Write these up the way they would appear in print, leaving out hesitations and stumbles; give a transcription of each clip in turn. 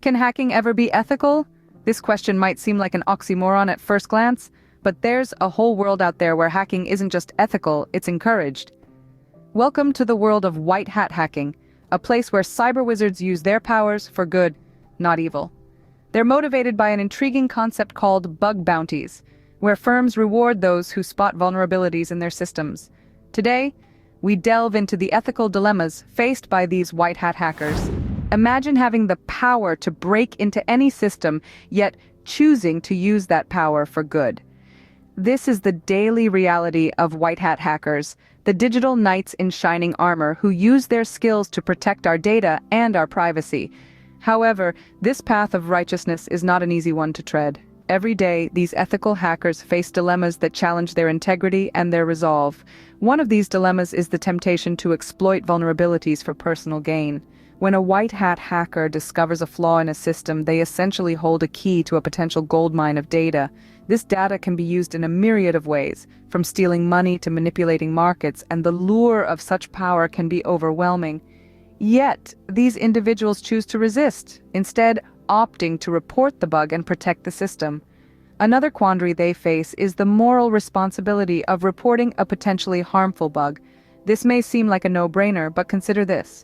Can hacking ever be ethical? This question might seem like an oxymoron at first glance, but there's a whole world out there where hacking isn't just ethical, it's encouraged. Welcome to the world of white hat hacking, a place where cyber wizards use their powers for good, not evil. They're motivated by an intriguing concept called bug bounties, where firms reward those who spot vulnerabilities in their systems. Today, we delve into the ethical dilemmas faced by these white hat hackers. Imagine having the power to break into any system, yet choosing to use that power for good. This is the daily reality of white hat hackers, the digital knights in shining armor who use their skills to protect our data and our privacy. However, this path of righteousness is not an easy one to tread. Every day, these ethical hackers face dilemmas that challenge their integrity and their resolve. One of these dilemmas is the temptation to exploit vulnerabilities for personal gain. When a white hat hacker discovers a flaw in a system, they essentially hold a key to a potential goldmine of data. This data can be used in a myriad of ways, from stealing money to manipulating markets, and the lure of such power can be overwhelming. Yet, these individuals choose to resist, instead opting to report the bug and protect the system. Another quandary they face is the moral responsibility of reporting a potentially harmful bug. This may seem like a no-brainer, but consider this.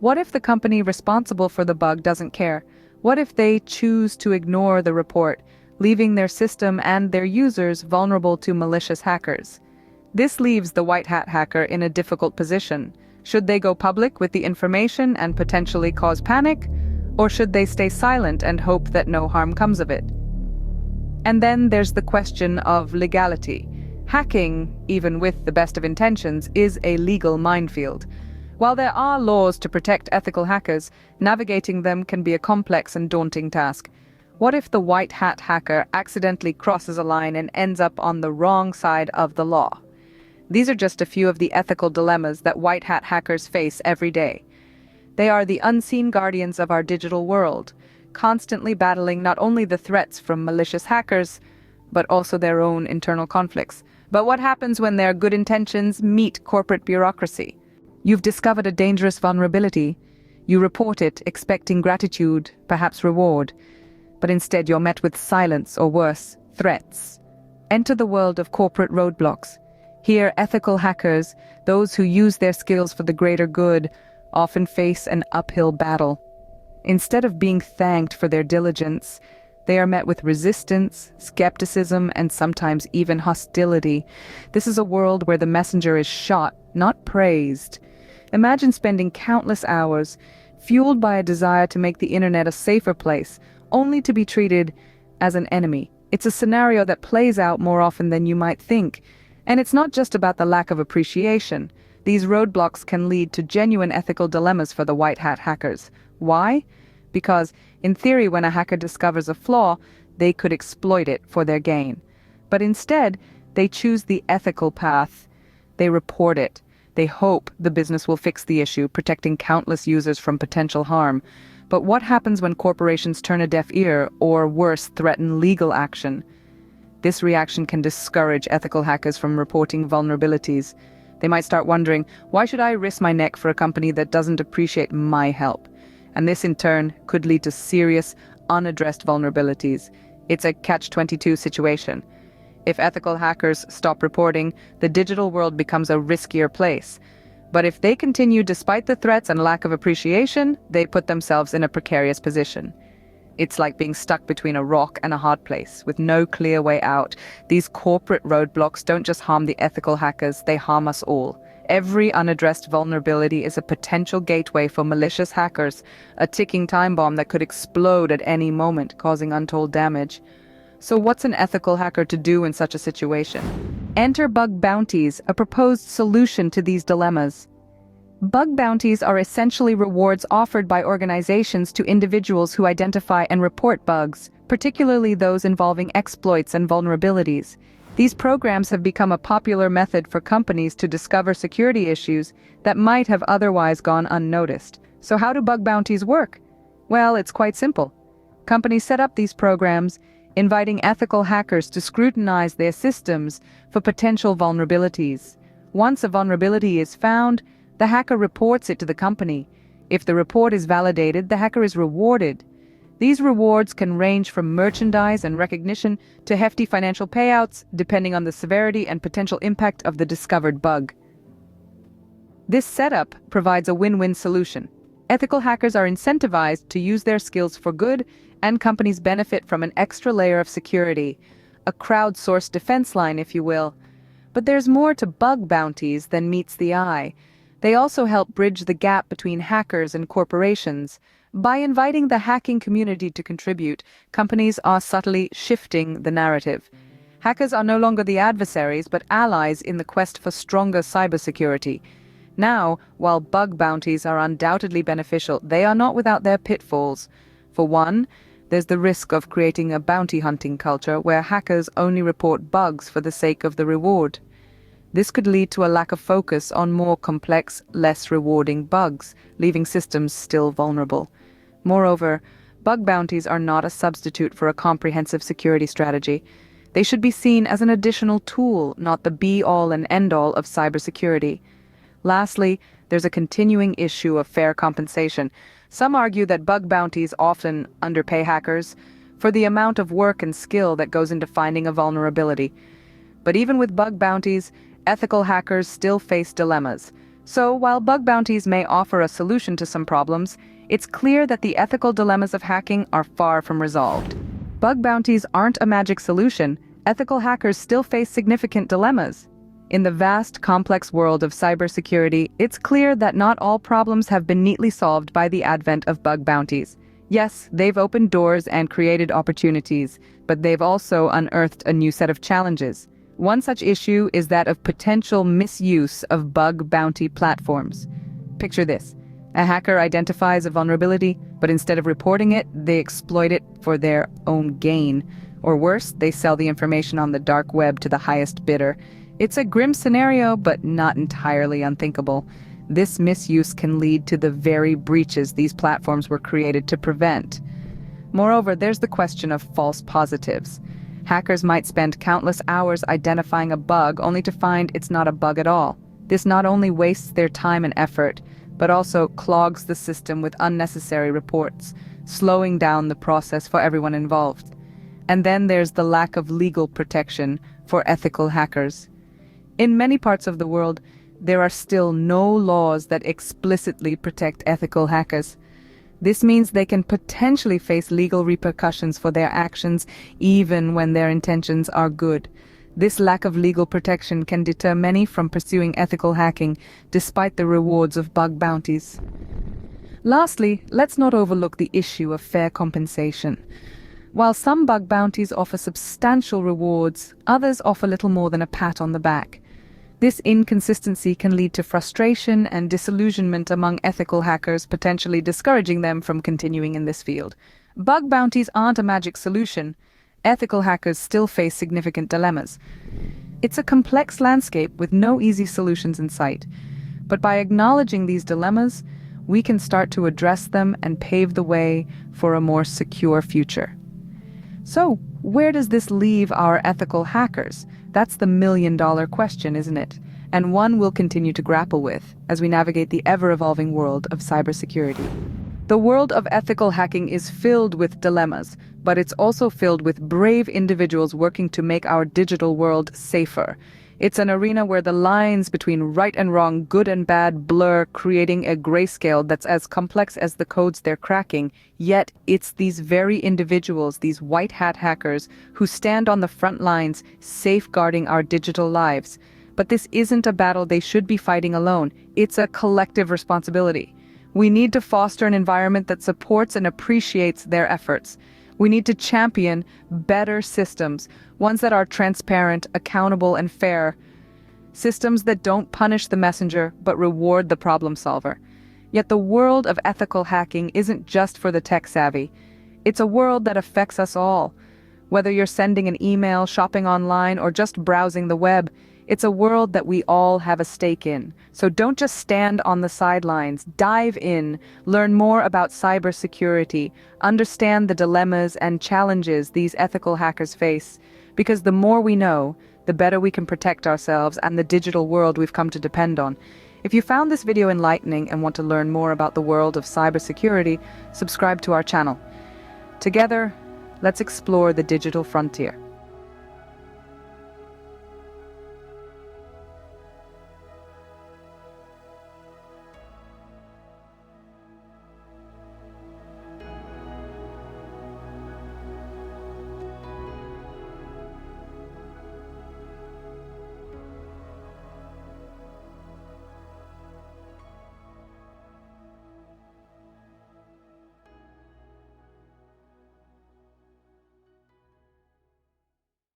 What if the company responsible for the bug doesn't care? What if they choose to ignore the report, leaving their system and their users vulnerable to malicious hackers? This leaves the white hat hacker in a difficult position. Should they go public with the information and potentially cause panic? Or should they stay silent and hope that no harm comes of it? And then there's the question of legality. Hacking, even with the best of intentions, is a legal minefield. While there are laws to protect ethical hackers, navigating them can be a complex and daunting task. What if the white hat hacker accidentally crosses a line and ends up on the wrong side of the law? These are just a few of the ethical dilemmas that white hat hackers face every day. They are the unseen guardians of our digital world, constantly battling not only the threats from malicious hackers, but also their own internal conflicts. But what happens when their good intentions meet corporate bureaucracy? You've discovered a dangerous vulnerability. You report it, expecting gratitude, perhaps reward. But instead you're met with silence or worse, threats. Enter the world of corporate roadblocks. Here, ethical hackers, those who use their skills for the greater good, often face an uphill battle. Instead of being thanked for their diligence, they are met with resistance, skepticism, and sometimes even hostility. This is a world where the messenger is shot, not praised. Imagine spending countless hours, fueled by a desire to make the internet a safer place, only to be treated as an enemy. It's a scenario that plays out more often than you might think. And it's not just about the lack of appreciation. These roadblocks can lead to genuine ethical dilemmas for the white hat hackers. Why? Because, in theory, when a hacker discovers a flaw, they could exploit it for their gain. But instead, they choose the ethical path. They report it. They hope the business will fix the issue, protecting countless users from potential harm. But what happens when corporations turn a deaf ear, or worse, threaten legal action? This reaction can discourage ethical hackers from reporting vulnerabilities. They might start wondering, why should I risk my neck for a company that doesn't appreciate my help? And this in turn could lead to serious, unaddressed vulnerabilities. It's a catch-22 situation. If ethical hackers stop reporting, the digital world becomes a riskier place. But if they continue despite the threats and lack of appreciation, they put themselves in a precarious position. It's like being stuck between a rock and a hard place, with no clear way out. These corporate roadblocks don't just harm the ethical hackers, they harm us all. Every unaddressed vulnerability is a potential gateway for malicious hackers, a ticking time bomb that could explode at any moment, causing untold damage. So what's an ethical hacker to do in such a situation? Enter bug bounties, a proposed solution to these dilemmas. Bug bounties are essentially rewards offered by organizations to individuals who identify and report bugs, particularly those involving exploits and vulnerabilities. These programs have become a popular method for companies to discover security issues that might have otherwise gone unnoticed. So how do bug bounties work? Well, it's quite simple. Companies set up these programs, inviting ethical hackers to scrutinize their systems for potential vulnerabilities. Once a vulnerability is found, the hacker reports it to the company. If the report is validated, the hacker is rewarded. These rewards can range from merchandise and recognition to hefty financial payouts, depending on the severity and potential impact of the discovered bug. This setup provides a win-win solution. Ethical hackers are incentivized to use their skills for good, and companies benefit from an extra layer of security, a crowdsourced defense line, if you will. But there's more to bug bounties than meets the eye. They also help bridge the gap between hackers and corporations. By inviting the hacking community to contribute, companies are subtly shifting the narrative. Hackers are no longer the adversaries, but allies in the quest for stronger cybersecurity. Now, while bug bounties are undoubtedly beneficial, they are not without their pitfalls. For one, there's the risk of creating a bounty hunting culture where hackers only report bugs for the sake of the reward. This could lead to a lack of focus on more complex, less rewarding bugs, leaving systems still vulnerable. Moreover, bug bounties are not a substitute for a comprehensive security strategy. They should be seen as an additional tool, not the be-all and end-all of cybersecurity. Lastly, there's a continuing issue of fair compensation. Some argue that bug bounties often underpay hackers for the amount of work and skill that goes into finding a vulnerability. But even with bug bounties, ethical hackers still face dilemmas. So while bug bounties may offer a solution to some problems, it's clear that the ethical dilemmas of hacking are far from resolved. Bug bounties aren't a magic solution. Ethical hackers still face significant dilemmas. In the vast, complex world of cybersecurity, it's clear that not all problems have been neatly solved by the advent of bug bounties. Yes, they've opened doors and created opportunities, but they've also unearthed a new set of challenges. One such issue is that of potential misuse of bug bounty platforms. Picture this. A hacker identifies a vulnerability, but instead of reporting it, they exploit it for their own gain. Or worse, they sell the information on the dark web to the highest bidder. It's a grim scenario, but not entirely unthinkable. This misuse can lead to the very breaches these platforms were created to prevent. Moreover, there's the question of false positives. Hackers might spend countless hours identifying a bug only to find it's not a bug at all. This not only wastes their time and effort, but also clogs the system with unnecessary reports, slowing down the process for everyone involved. And then there's the lack of legal protection for ethical hackers. In many parts of the world, there are still no laws that explicitly protect ethical hackers. This means they can potentially face legal repercussions for their actions, even when their intentions are good. This lack of legal protection can deter many from pursuing ethical hacking, despite the rewards of bug bounties. Lastly, let's not overlook the issue of fair compensation. While some bug bounties offer substantial rewards, others offer little more than a pat on the back. This inconsistency can lead to frustration and disillusionment among ethical hackers, potentially discouraging them from continuing in this field. Bug bounties aren't a magic solution. Ethical hackers still face significant dilemmas. It's a complex landscape with no easy solutions in sight. But by acknowledging these dilemmas, we can start to address them and pave the way for a more secure future. So, where does this leave our ethical hackers? That's the million-dollar question, isn't it? And one we'll continue to grapple with as we navigate the ever-evolving world of cybersecurity. The world of ethical hacking is filled with dilemmas, but it's also filled with brave individuals working to make our digital world safer. It's an arena where the lines between right and wrong, good and bad blur, creating a grayscale that's as complex as the codes they're cracking. Yet it's these very individuals, these white hat hackers, who stand on the front lines, safeguarding our digital lives. But this isn't a battle they should be fighting alone. It's a collective responsibility. We need to foster an environment that supports and appreciates their efforts. We need to champion better systems, ones that are transparent, accountable, and fair. Systems that don't punish the messenger, but reward the problem solver. Yet the world of ethical hacking isn't just for the tech-savvy. It's a world that affects us all. Whether you're sending an email, shopping online, or just browsing the web, it's a world that we all have a stake in. So don't just stand on the sidelines. Dive in, learn more about cybersecurity, understand the dilemmas and challenges these ethical hackers face. Because the more we know, the better we can protect ourselves and the digital world we've come to depend on. If you found this video enlightening and want to learn more about the world of cybersecurity, subscribe to our channel. Together, let's explore the digital frontier.